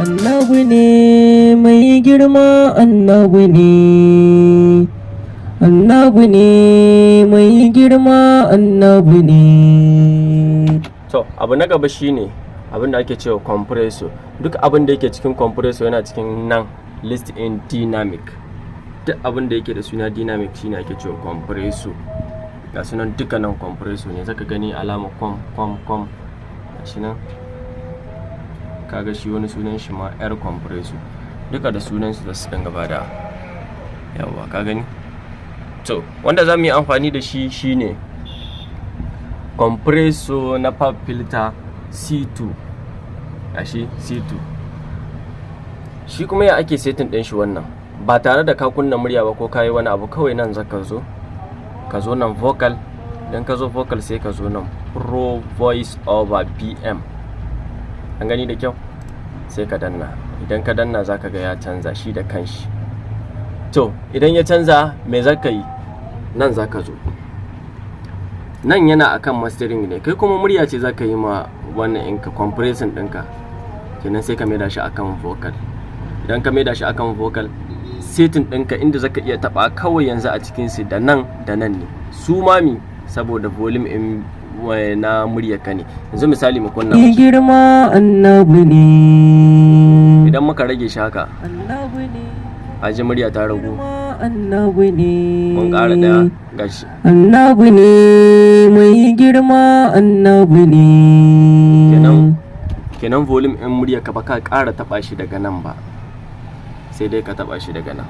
Annabi ne mai girma, annabi ne. Annabi ne mai girma, annabi ne. To abu na gaba shine abin da ake cewa compressor. Duk abin da yake cikin compressor yana cikin nan list in dynamic. Duk abin da yake da suna dynamic shine ake cewa compressor. Ga sunan dukkanin compressor ne, zaka gani alama com gashi nan. Kaga shi wani sunan shi ma air compressor. Duka da sunan su da su dinga bada. Yawa ka gani? To wanda zamu yi amfani da shi shine compressor na pop filter C2. Gashi C2. Shi kuma ya ake setting din shi wannan? Ba tare da ka kunna murya ba ko kai wani abu, kawai nan zaka zo. Ka zo nan vocal, idan ka zo vocal sai ka zo nan Pro Voice over PM. An gani da kyau? Sai ka danna. Idan ka danna zaka ga ya canza shi da kanshi. To idan ya canza me zaka yi? Nan zaka zo. Nan yana akan mastering ne, kai kuma murya ce zaka yi ma wannan inka compression ɗinka. Kenan sai ka maida shi akan vocal. Idan ka maida shi akan vocal, setting ɗinka inda zaka iya taɓa kawai yanzu a cikin su da nan ne. Su mami saboda volume in na muryarka ne. Yanzu misali mu kunna Mai girma, annabi ne. Idan muka rage shi haka, Annabi ne. aji murya ta ragu. Annabi ne. Mun ƙara ɗaya gashi. Annabi ne mai girma, annabi ne. Kenan volume in muryarka ba ka ƙara taɓa shi daga nan ba, sai dai ka taɓa shi daga nan.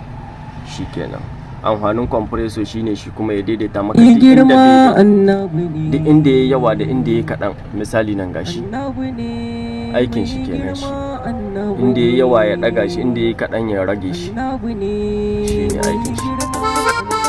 Shi kenan. Amfanin compressor shine shi kuma ya daidaita maka duk inda ya yawa da inda ya kaɗan. Misali nan gashi, aikin shi kenan shi. Inda ya yawa ya ɗaga shi, inda ya kaɗan ya rage shi. Shi ne aikin shi.